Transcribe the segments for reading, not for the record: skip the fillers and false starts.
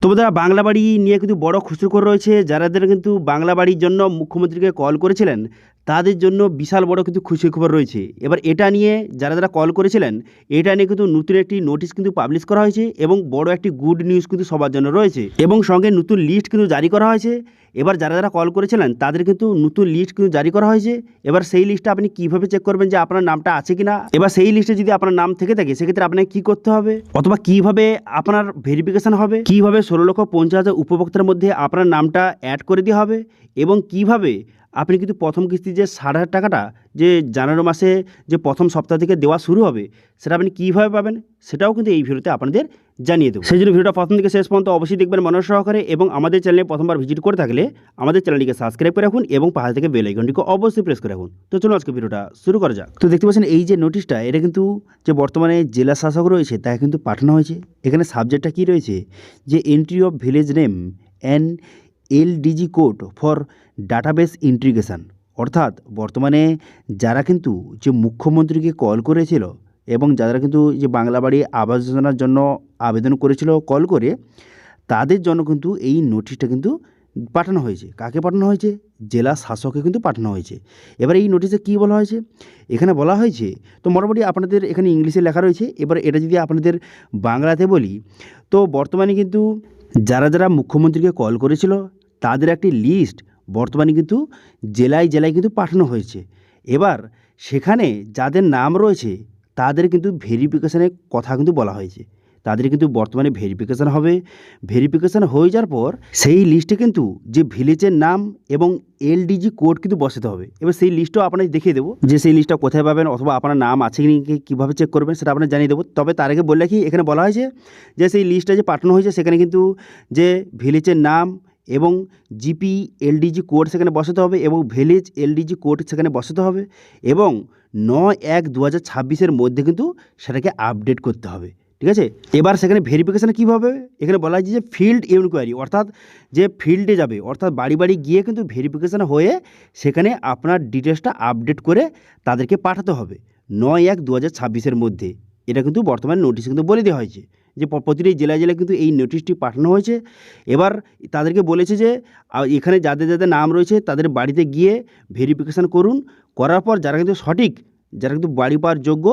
তো বন্ধুরা, বাংলা বাড়ি নিয়ে কিন্তু বড় খুশখবর রয়েছে। যারা কিন্তু বাংলা বাড়ির জন্য মুখ্যমন্ত্রীকে কল করেছিলেন তাদের জন্য বিশাল বড় কিন্তু খুশির খবর রয়েছে। এবার এটা নিয়ে যারা কল করেছিলেন, এটা নিয়ে কিন্তু নতুন একটি নোটিশ কিন্তু পাবলিশ করা হয়েছে এবং বড় একটি গুড নিউজ কিন্তু সবার জন্য রয়েছে এবং সঙ্গে নতুন লিস্ট কিন্তু জারি করা হয়েছে। এবার যারা কল করেছিলেন তাদের কিন্তু নতুন লিস্ট কিন্তু জারি করা হয়েছে। এবার সেই লিস্টটা আপনি কীভাবে চেক করবেন যে আপনার নামটা আছে কিনা, এবার সেই লিস্টে যদি আপনার নাম থেকে থাকে সেক্ষেত্রে আপনাকে কী করতে হবে, অথবা কীভাবে আপনার ভেরিফিকেশন হবে, কীভাবে 16,50,000 উপভোক্তার মধ্যে আপনার নামটা অ্যাড করে দেওয়া হবে এবং কীভাবে আপনি কিন্তু প্রথম কিস্তি যে 60,000 টাকাটা যে জানুয়ারি মাসে যে প্রথম সপ্তাহ থেকে দেওয়া শুরু হবে সেটা আপনি কীভাবে পাবেন সেটাও কিন্তু এই ভিডিওতে আপনাদের জানিয়ে দেবো। সেই জন্য ভিডিওটা প্রথম থেকে শেষ পর্যন্ত অবশ্যই দেখবেন মনোযোগ সহকারে এবং আমাদের চ্যানেলে প্রথমবার ভিজিট করে থাকলে আমাদের চ্যানেলটিকে সাবস্ক্রাইব করে রাখুন এবং পাশে থেকে বেল আইকনটিকে অবশ্যই প্রেস করে রাখুন। তো চলুন আজকে ভিডিওটা শুরু করা যাক। তো দেখতে পাচ্ছেন এই যে নোটিশটা, এটা কিন্তু যে বর্তমানে জেলা শাসক রয়েছে তাকে কিন্তু পাঠানো হয়েছে। এখানে সাবজেক্টটা কী রয়েছে যে entry of village name and LDG code for database integration. অর্থাৎ বর্তমানে যারা কিন্তু যে মুখ্যমন্ত্রীকে কল করেছিল এবং যারা কিন্তু যে বাংলা বাড়ি আবাস যোজনার জন্য আবেদন করেছিল কল করে, তাদের জন্য কিন্তু এই নোটিশটা কিন্তু পাঠানো হয়েছে। কাকে পাঠানো হয়েছে? জেলা শাসককে কিন্তু পাঠানো হয়েছে। এবার এই নোটিশে কী বলা হয়েছে, এখানে বলা হয়েছে, তো মোটামুটি আপনাদের এখানে ইংলিশে লেখা রয়েছে। এবার এটা যদি আপনাদের বাংলাতে বলি, তো বর্তমানে কিন্তু যারা মুখ্যমন্ত্রীকে কল করেছিল তাদের একটি লিস্ট বর্তমানে কিন্তু জেলায় কিন্তু পাঠানো হয়েছে। এবার সেখানে যাদের নাম রয়েছে তাদের কিন্তু ভেরিফিকেশানের কথা কিন্তু বলা হয়েছে। তাদের কিন্তু বর্তমানে ভেরিফিকেশান হবে। ভেরিফিকেশান হয়ে যাওয়ার পর সেই লিস্টে কিন্তু যে ভিলেজের নাম এবং এলডিজি কোড কিন্তু বসাতে হবে। এবার সেই লিস্টও আপনাকে দেখিয়ে দেবো যে সেই লিস্টটা কোথায় পাবেন অথবা আপনার নাম আছে কি কীভাবে চেক করবেন সেটা আপনাকে জানিয়ে দেবো। তবে তার আগে বললে কি, এখানে বলা হয়েছে যে সেই লিস্টটা যে পাঠানো হয়েছে সেখানে কিন্তু যে ভিলেজের নাম এবং জিপি এলডিজি কোড সেখানে বসাতে হবে এবং ভিলেজ এলডিজি কোড সেখানে বসাতে হবে এবং 9/1/2026 মধ্যে কিন্তু সেটাকে আপডেট করতে হবে। ঠিক আছে, এবার সেখানে ভেরিফিকেশান কীভাবে, এখানে বলা হয়েছে যে ফিল্ড ইনকোয়ারি, অর্থাৎ যে ফিল্ডে যাবে, অর্থাৎ বাড়ি বাড়ি গিয়ে কিন্তু ভেরিফিকেশান হয়ে সেখানে আপনার ডিটেলসটা আপডেট করে তাদেরকে পাঠাতে হবে 9/1/2026 মধ্যে। এটা কিন্তু বর্তমানে নোটিশ কিন্তু বলে দেওয়া হয়েছে যে প্রতিটি জেলায় কিন্তু এই নোটিশটি পাঠানো হয়েছে। এবার তাদেরকে বলেছে যে এখানে যাদের নাম রয়েছে তাদের বাড়িতে গিয়ে ভেরিফিকেশান করুন, করার পর যারা কিন্তু সঠিক, যারা কিন্তু বাড়ি পাওয়ার যোগ্য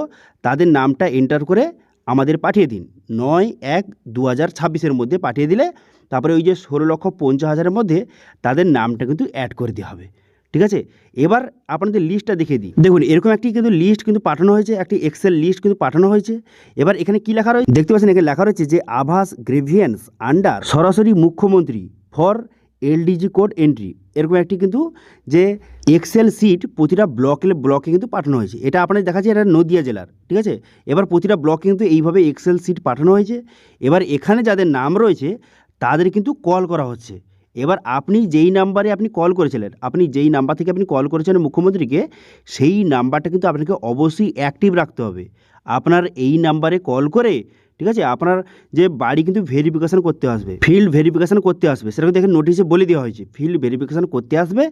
তাদের নামটা এন্টার করে আমাদের পাঠিয়ে দিন 9/1/2026 মধ্যে পাঠিয়ে দিলে তারপরে ওই যে 16,50,000 মধ্যে তাদের নামটা কিন্তু অ্যাড করে দেওয়া হবে। ঠিক আছে, এবার আপনাদের লিস্টটা দেখিয়ে দিই। দেখুন এরকম একটি কিন্তু লিস্ট কিন্তু পাঠানো হয়েছে, একটি এক্সেল লিস্ট কিন্তু পাঠানো হয়েছে। এবার এখানে কি লেখা রয়েছে দেখতে পাচ্ছেন, এখানে লেখা রয়েছে যে আভাস গ্রেভিয়েন্স আন্ডার সরাসরি মুখ্যমন্ত্রী ফর এলডিজি কোড এন্ট্রি। এরকম একটি কিন্তু যে এক্সেল সিট প্রতিটা ব্লকে কিন্তু পাঠানো হয়েছে। এটা আপনাদের দেখাচ্ছে, এটা নদিয়া জেলার। ঠিক আছে, এবার প্রতিটা ব্লকে কিন্তু এইভাবে এক্সেল সিট পাঠানো হয়েছে। এবার এখানে যাদের নাম রয়েছে তাদের কিন্তু কল করা হচ্ছে। এবার আপনি যেই নাম্বারে আপনি কল করেছিলেন, আপনি যেই নাম্বার থেকে আপনি কল করেছেন মুখ্যমন্ত্রীকে, সেই নাম্বারটা কিন্তু আপনাকে অবশ্যই অ্যাক্টিভ রাখতে হবে। আপনার এই নাম্বারে কল করে, ঠিক আছে, আপনার যে বাড়ি কিন্তু ভেরিফিকেশান করতে আসবে, ফিল্ড ভেরিফিকেশান করতে আসবে, সেটাকে দেখে নোটিশে বলে দেওয়া হয়েছে ফিল্ড ভেরিফিকেশান করতে আসবে।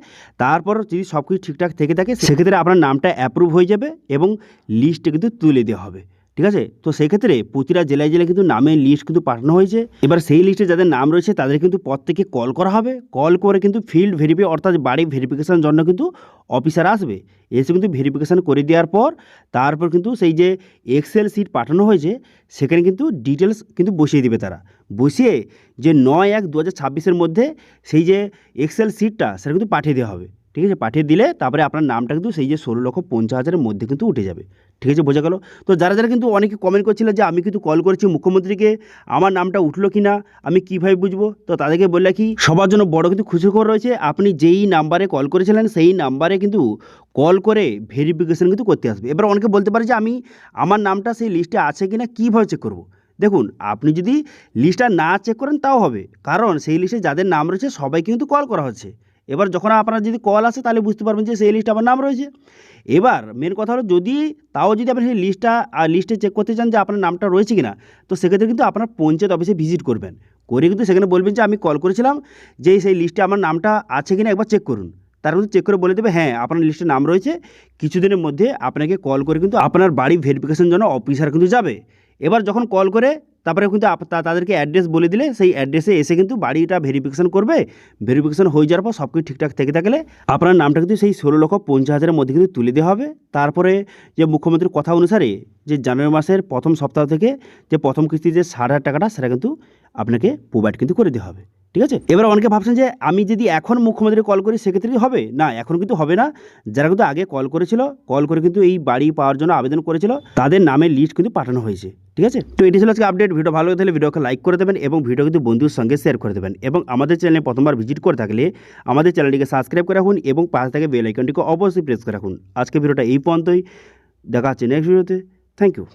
তারপর যদি সব কিছু ঠিকঠাক থেকে থাকে সেক্ষেত্রে আপনার নামটা অ্যাপ্রুভ হয়ে যাবে এবং লিস্টে কিন্তু তুলে দেওয়া হবে। ঠিক আছে, তো সেই ক্ষেত্রে প্রতিটা জেলায় কিন্তু নামের লিস্ট কিন্তু পাঠানো হয়েছে। এবার সেই লিস্টে যাদের নাম রয়েছে তাদের কিন্তু প্রত্যেকে কল করা হবে। কল করে কিন্তু ফিল্ড ভেরিফাই অর্থাৎ বাড়ি ভেরিফিকেশানের জন্য কিন্তু অফিসার আসবে, এসে কিন্তু ভেরিফিকেশান করে দেওয়ার পর তারপর কিন্তু সেই যে এক্সেল সিট পাঠানো হয়েছে সেখানে কিন্তু ডিটেলস কিন্তু বসিয়ে দেবে তারা। বসিয়ে যে 9/1/2026 মধ্যে সেই যে এক্সেল সিটটা সেটা কিন্তু পাঠিয়ে দেওয়া হবে। ঠিক আছে, পাঠিয়ে দিলে তারপরে আপনার নামটা কিন্তু সেই যে 16,50,000 মধ্যে কিন্তু উঠে যাবে। ঠিক আছে, বোঝা গেল? তো যারা কিন্তু অনেকে কমেন্ট করছিল যে আমি কিন্তু কল করেছি মুখ্যমন্ত্রীকে, আমার নামটা উঠলো কি না আমি কীভাবে বুঝবো, তো তাদেরকে বললে কি, সবার জন্য বড় কিন্তু খুশির খবর রয়েছে। আপনি যেই নাম্বারে কল করেছিলেন সেই নাম্বারে কিন্তু কল করে ভেরিফিকেশান কিন্তু করতে আসবে। এবার অনেকে বলতে পারে যে আমি আমার নামটা সেই লিস্টে আছে কি না কীভাবে চেক করবো। দেখুন আপনি যদি লিস্টটা না চেক করেন তাও হবে, কারণ সেই লিস্টে যাদের নাম রয়েছে সবাই কিন্তু কল করা হচ্ছে। এবার যখন আপনার যদি কল আসে তাহলে বুঝতে পারবেন যে সেই লিস্টে আমার নাম রয়েছে। এবার মেন কথা হলো যদি আপনি সেই লিস্টে চেক করতে চান যে আপনার নামটা রয়েছে কিনা, তো সেক্ষেত্রে কিন্তু আপনার পঞ্চায়েত অফিসে ভিজিট করবেন, করে কিন্তু সেখানে বলবেন যে আমি কল করেছিলাম যে সেই লিস্টে আমার নামটা আছে কিনা একবার চেক করুন। তারা কিন্তু চেক করে বলে দেবে হ্যাঁ আপনার লিস্টে নাম রয়েছে। কিছুদিনের মধ্যে আপনাকে কল করে কিন্তু আপনার বাড়ি ভেরিফিকেশনের জন্য অফিসার কিন্তু যাবে, এবার যখন কল করে তারপরে কিন্তু তাদেরকে অ্যাড্রেস বলে দিলে সেই অ্যাড্রেসে এসে কিন্তু বাড়িটা ভেরিফিকেশন করবে। ভেরিফিকেশন হয়ে যাওয়ার পর সব কিছু ঠিকঠাক থেকে থাকলে আপনার নামটা কিন্তু সেই 16,50,000-এর মধ্যে কিন্তু তুলে দেওয়া হবে। তারপরে যে মুখ্যমন্ত্রীর কথা অনুসারে যে জানুয়ারি মাসের প্রথম সপ্তাহ থেকে যে প্রথম কিস্তি যে 60,000 টাকাটা সেটা কিন্তু আপনাকে প্রোভাইড কিন্তু করে দেওয়া হবে। ঠিক আছে, এবার অনেকে ভাবছেন যে আমি যদি এখন মুখ্যমন্ত্রী কল করি সেক্ষেত্রে কি হবে? না, এখন কিন্তু হবে না। যারা কিন্তু আগে কল করেছিল, কল করে কিন্তু এই বাড়ি পাওয়ার জন্য আবেদন করেছিল, তাদের নামের লিস্ট কিন্তু পাঠানো হয়েছে। ঠিক আছে, তো এটি ছিল আজকে আপডেট। ভিডিও ভালো লাগলে ভিডিওকে লাইক করে দেবেন এবং ভিডিও কিন্তু বন্ধুর সঙ্গে শেয়ার করে দেবেন এবং আমাদের চ্যানেলে প্রথমবার ভিজিট করে থাকলে আমাদের চ্যানেলটিকে সাবস্ক্রাইব করে রাখুন এবং পাশে থেকে বেল আইকনটিকে অবশ্যই প্রেস করে রাখুন। আজকে ভিডিওটা এই পর্যন্তই, দেখা হচ্ছে নেক্সট ভিডিওতে। Thank you.